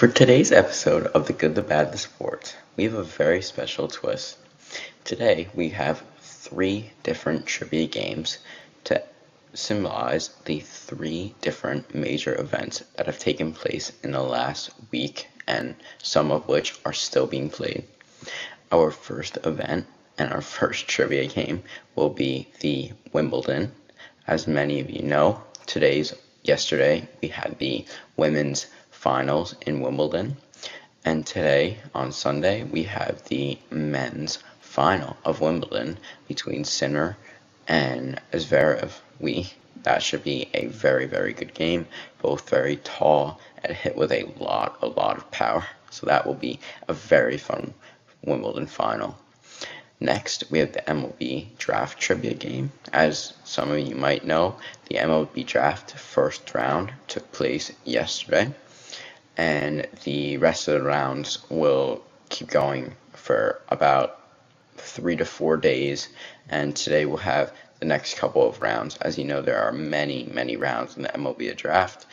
For today's episode of The Good, the Bad, the Sports, we have a very special twist. Today we have 3 different trivia games to symbolize the 3 different major events that have taken place in the last week, and some of which are still being played. Our first event and our first trivia game will be the Wimbledon. As many of you know, yesterday we had the women's finals in Wimbledon, and today on Sunday we have the men's final of Wimbledon between Sinner and Zverev. That should be a very, very good game. Both very tall and hit with a lot of power. So that will be a very fun Wimbledon final. Next, we have the MLB Draft Trivia game. As some of you might know, the MLB Draft first round took place yesterday, and the rest of the rounds will keep going for about 3 to 4 days, and today we'll have the next couple of rounds. As you know, there are many rounds in the MLB Draft.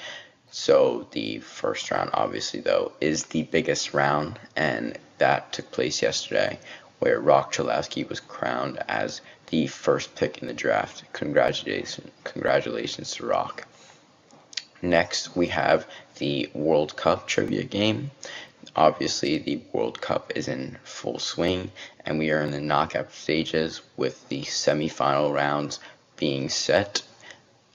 So the first round, obviously, though, is the biggest round, and that took place yesterday, where Rock Chalowski was crowned as the first pick in the draft. Congratulations to Rock. Next, we have the World Cup trivia game. Obviously, the World Cup is in full swing, and we are in the knockout stages with the semifinal rounds being set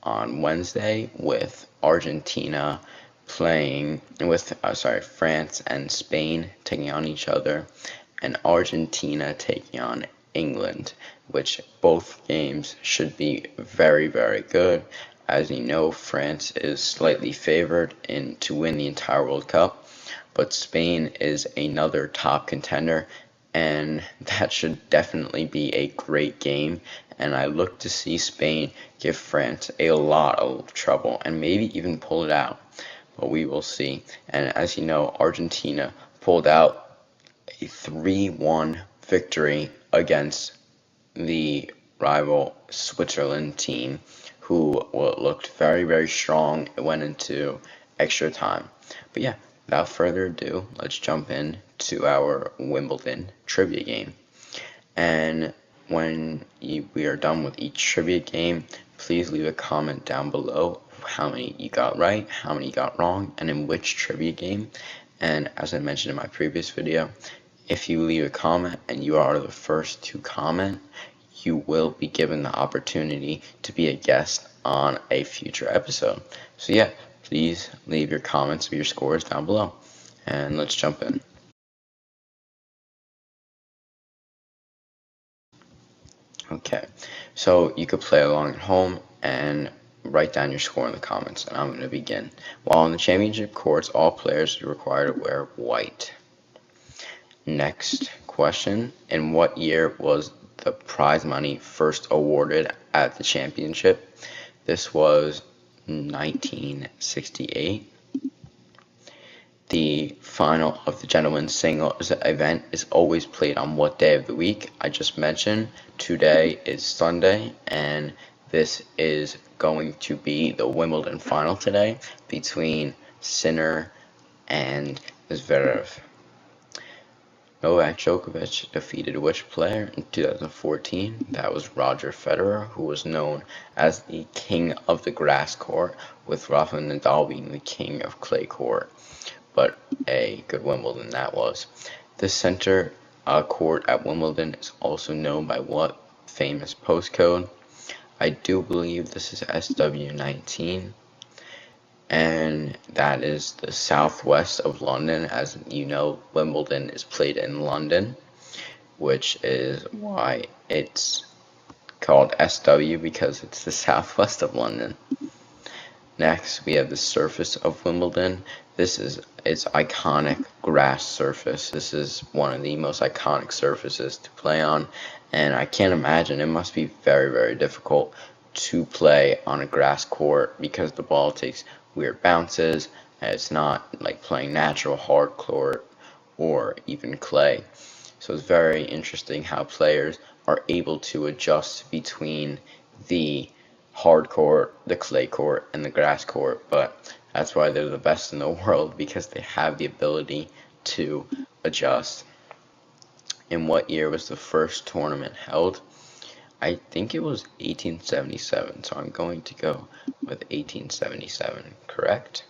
on Wednesday, with Argentina playing with France and Spain taking on each other, and Argentina taking on England, which both games should be very, very good. As you know, France is slightly favored to win the entire World Cup, but Spain is another top contender, and that should definitely be a great game, and I look to see Spain give France a lot of trouble and maybe even pull it out, but we will see. And as you know, Argentina pulled out a 3-1 victory against the rival Switzerland team, who looked very, very strong. It went into extra time. But yeah, without further ado, let's jump in to our Wimbledon trivia game. And when we are done with each trivia game, please leave a comment down below of how many you got right, how many you got wrong, and in which trivia game. And as I mentioned in my previous video, if you leave a comment and you are the first to comment, you will be given the opportunity to be a guest on a future episode. So yeah, please leave your comments of your scores down below, and let's jump in. Okay, so you could play along at home and write down your score in the comments, and I'm going to begin. While in the championship courts, all players are required to wear white. Next question, in what year was the prize money first awarded at the championship? This was 1968. The final of the gentlemen's singles event is always played on what day of the week? I just mentioned today is Sunday, and this is going to be the Wimbledon final today between Sinner and Zverev. Novak Djokovic defeated which player in 2014? That was Roger Federer, who was known as the king of the grass court, with Rafael Nadal being the king of clay court. But a good Wimbledon that was. The center court at Wimbledon is also known by what famous postcode? I do believe this is SW19. And that is the southwest of London. As you know, Wimbledon is played in London, which is why it's called SW, because it's the southwest of London. Next, we have the surface of Wimbledon. This is its iconic grass surface. This is one of the most iconic surfaces to play on, and I can't imagine, it must be very, very difficult to play on a grass court because the ball takes weird bounces, and it's not like playing natural hard court or even clay. So it's very interesting how players are able to adjust between the hard court, the clay court, and the grass court, but that's why they're the best in the world, because they have the ability to adjust. In what year was the first tournament held? I think it was 1877, so I'm going to go with 1877, correct?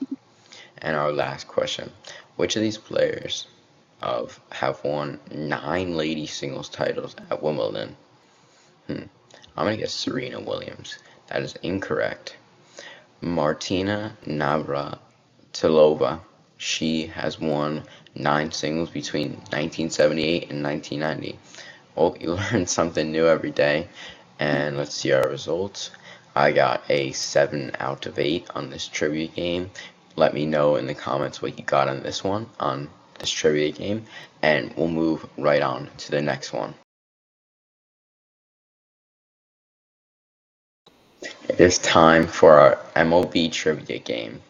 And our last question, which of these players have won 9 ladies singles titles at Wimbledon? I'm going to guess Serena Williams. That is incorrect. Martina Navratilova. She has won 9 singles between 1978 and 1990. Well, you learn something new every day. And let's see our results. I got a 7 out of 8 on this trivia game. Let me know in the comments what you got on this one, on this trivia game, and we'll move right on to the next one. It is time for our MLB trivia game.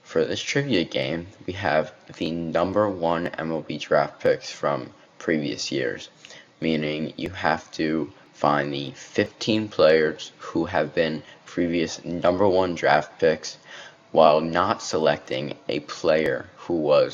For this trivia game, we have the number 1 MLB draft picks from previous years, meaning you have to find the 15 players who have been previous number 1 draft picks while not selecting a player who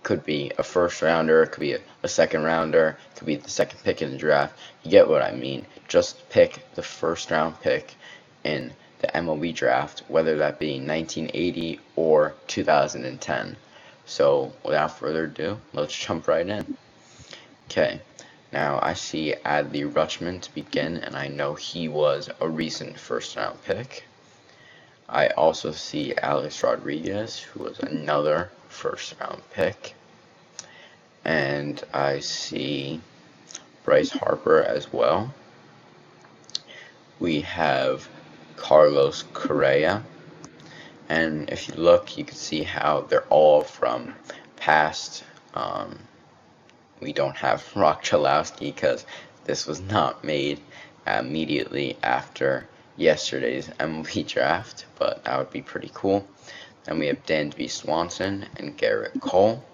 could be a first rounder, could be a second rounder, could be the second pick in the draft. You get what I mean. Just pick the first round pick in the MLB draft, whether that be 1980 or 2010. So without further ado, let's jump right in. Okay, now I see Adley Rutschman to begin, and I know he was a recent first round pick. I also see Alex Rodriguez, who was another first round pick. And I see Bryce Harper as well. We have Carlos Correa. And if you look, you can see how they're all from past. We don't have Rock Chalowski because this was not made immediately after yesterday's MLB draft, but that would be pretty cool. Then we have Dansby Swanson and Garrett Cole.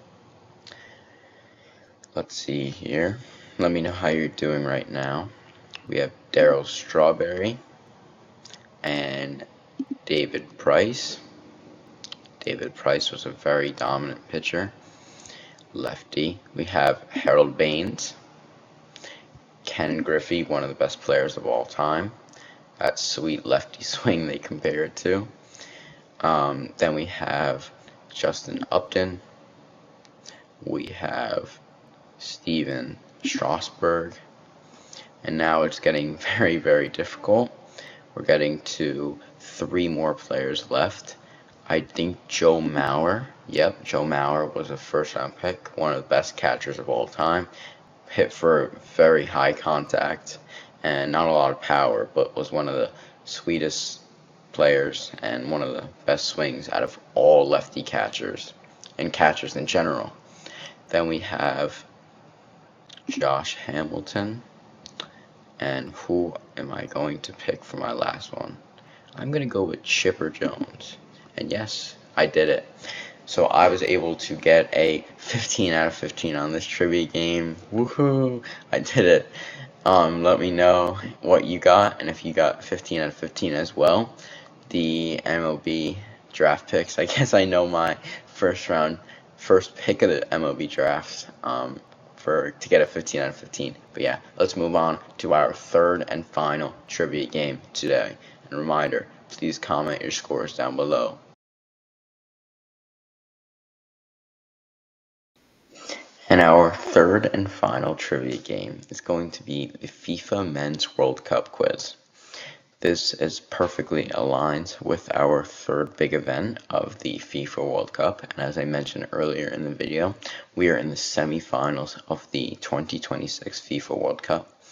Let's see here. Let me know how you're doing right now. We have Darryl Strawberry and David Price. David Price was a very dominant pitcher. Lefty. We have Harold Baines. Ken Griffey, one of the best players of all time. That sweet lefty swing they compare it to. Then we have Justin Upton. We have Steven Strasburg. And now it's getting very, very difficult. We're getting to 3 more players left. I think Joe Mauer. Yep, Joe Mauer was a first-round pick, one of the best catchers of all time. Hit for very high contact and not a lot of power, but was one of the sweetest players and one of the best swings out of all lefty catchers and catchers in general. Then we have Josh Hamilton. And who am I going to pick for my last one? I'm going to go with Chipper Jones. And yes, I did it. So I was able to get a 15 out of 15 on this trivia game. Woohoo! I did it. Let me know what you got, and if you got 15 out of 15 as well. The MLB draft picks. I guess I know my first pick of the MLB draft. To get a 15 out of 15. But yeah, let's move on to our third and final trivia game today. And reminder, please comment your scores down below. And our third and final trivia game is going to be the FIFA Men's World Cup quiz. This is perfectly aligned with our third big event of the FIFA World Cup, and as I mentioned earlier in the video, we are in the semifinals of the 2026 FIFA World Cup.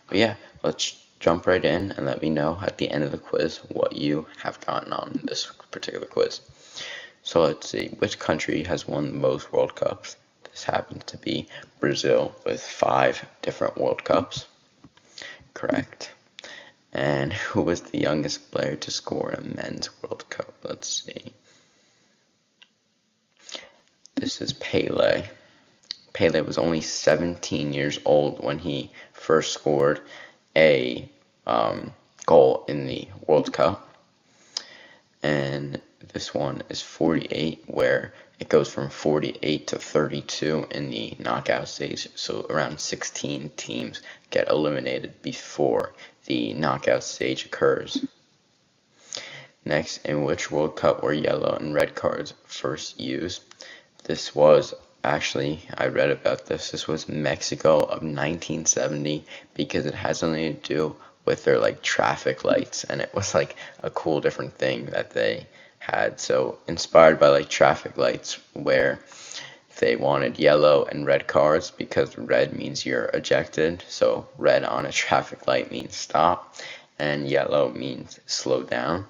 But yeah, let's jump right in and let me know at the end of the quiz what you have gotten on this particular quiz. So let's see, which country has won the most World Cups? This happens to be Brazil with 5 different World Cups. Correct. And who was the youngest player to score a men's World Cup? Let's see. This is Pele. Pele was only 17 years old when he first scored a goal in the World Cup. and this one is 48, where it goes from 48 to 32 in the knockout stage, so around 16 teams get eliminated before the knockout stage occurs. Next, in which World Cup were yellow and red cards first used? This was actually, I read about this was Mexico of 1970, because it has something to do with their like traffic lights, and it was like a cool different thing that they had. So inspired by like traffic lights, where they wanted yellow and red cards because red means you're ejected, so red on a traffic light means stop, and yellow means slow down.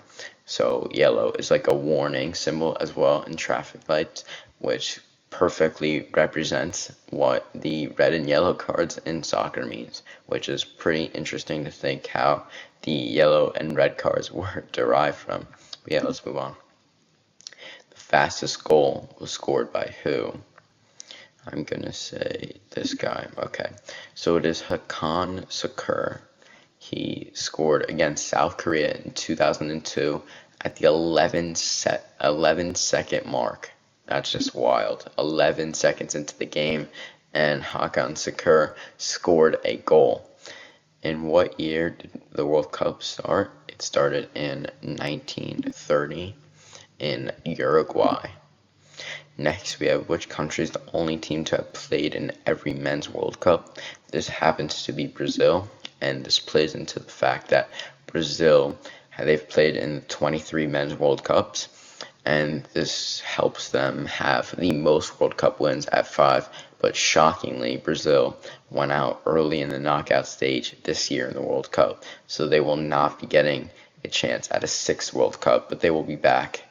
So yellow is like a warning symbol as well in traffic lights, which perfectly represents what the red and yellow cards in soccer means, which is pretty interesting to think how the yellow and red cards were derived from. But yeah, let's move on. The fastest goal was scored by who? I'm gonna say this guy. Okay, so it is Hakan Şükür. He scored against South Korea in 2002 at the 11-second mark. That's just wild. 11 seconds into the game, and Hakan Şükür scored a goal. In what year did the World Cup start? It started in 1930 in Uruguay. Next, we have which country is the only team to have played in every men's World Cup? This happens to be Brazil, and this plays into the fact that Brazil, they've played in 23 men's World Cups, and this helps them have the most World Cup wins at 5. But shockingly, Brazil went out early in the knockout stage this year in the World Cup, so they will not be getting a chance at a 6th World Cup, but they will be back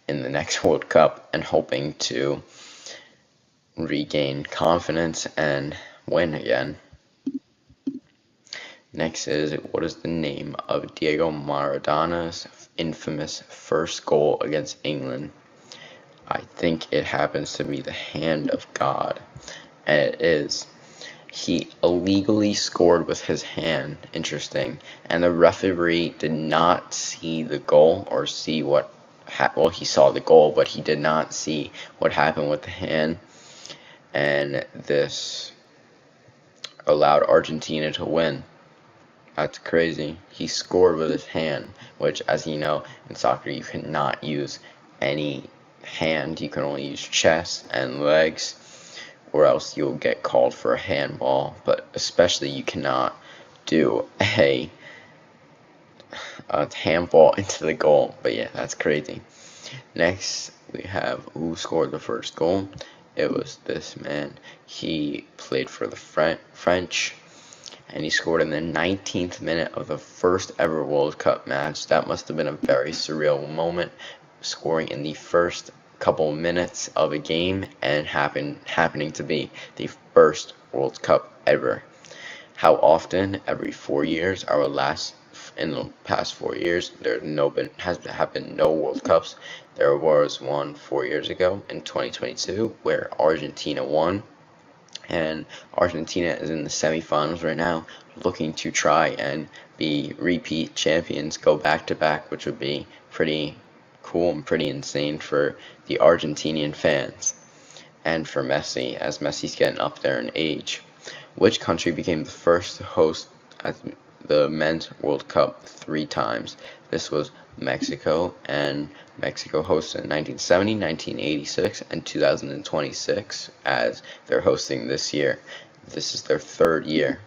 in the next World Cup and hoping to regain confidence and win again. Next is, what is the name of Diego Maradona's infamous first goal against England? I think it happens to be the hand of God, and it is. He illegally scored with his hand, interesting, and the referee did not see the goal or see what well, he saw the goal, but he did not see what happened with the hand, and this allowed Argentina to win. That's crazy. He scored with his hand, which, as you know, in soccer you cannot use any hand. You can only use chest and legs, or else you'll get called for a handball. But especially you cannot do a handball into the goal. But yeah, that's crazy. Next, we have who scored the first goal. It was this man. He played for the French, and he scored in the 19th minute of the first ever World Cup match. That must have been a very surreal moment, scoring in the first couple minutes of a game and happening to be the first World Cup ever. How often? Every 4 years. In the past 4 years, has happened no World Cups. There was one 4 years ago in 2022 where Argentina won, and Argentina is in the semifinals right now, looking to try and be repeat champions, go back to back, which would be pretty cool and pretty insane for the Argentinian fans and for Messi, as Messi's getting up there in age. Which country became the first to host the men's World Cup 3 times? This was Mexico, and Mexico hosted in 1970, 1986, and 2026, as they're hosting this year. This is their 3rd year.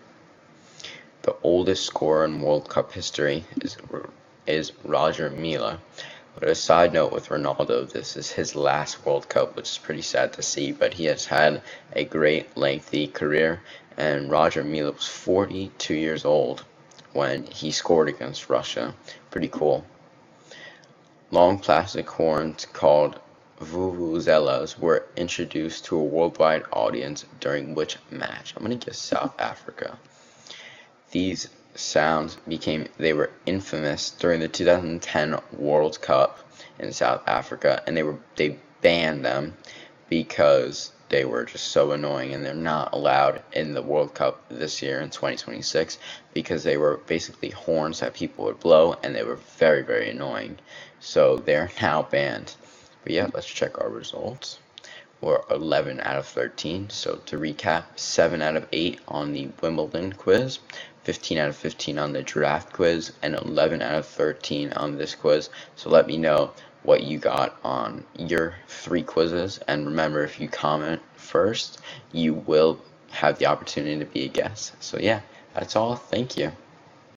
The oldest scorer in World Cup history is Roger Milla. But a side note with Ronaldo, this is his last World Cup, which is pretty sad to see, but he has had a great lengthy career, and Roger Milla was 42 years old when he scored against Russia. Pretty cool. Long plastic horns called vuvuzelas were introduced to a worldwide audience during which match? I'm going to guess South Africa. These sounds they were infamous during the 2010 World Cup in South Africa, and they banned them because they were just so annoying, and they're not allowed in the World Cup this year in 2026 because they were basically horns that people would blow, and they were very, very annoying. So they're now banned. But yeah, let's check our results. We're 11 out of 13. So to recap, 7 out of 8 on the Wimbledon quiz, 15 out of 15 on the draft quiz, and 11 out of 13 on this quiz. So let me know what you got on your 3 quizzes, and remember, if you comment first, you will have the opportunity to be a guest. So yeah, that's all. Thank you.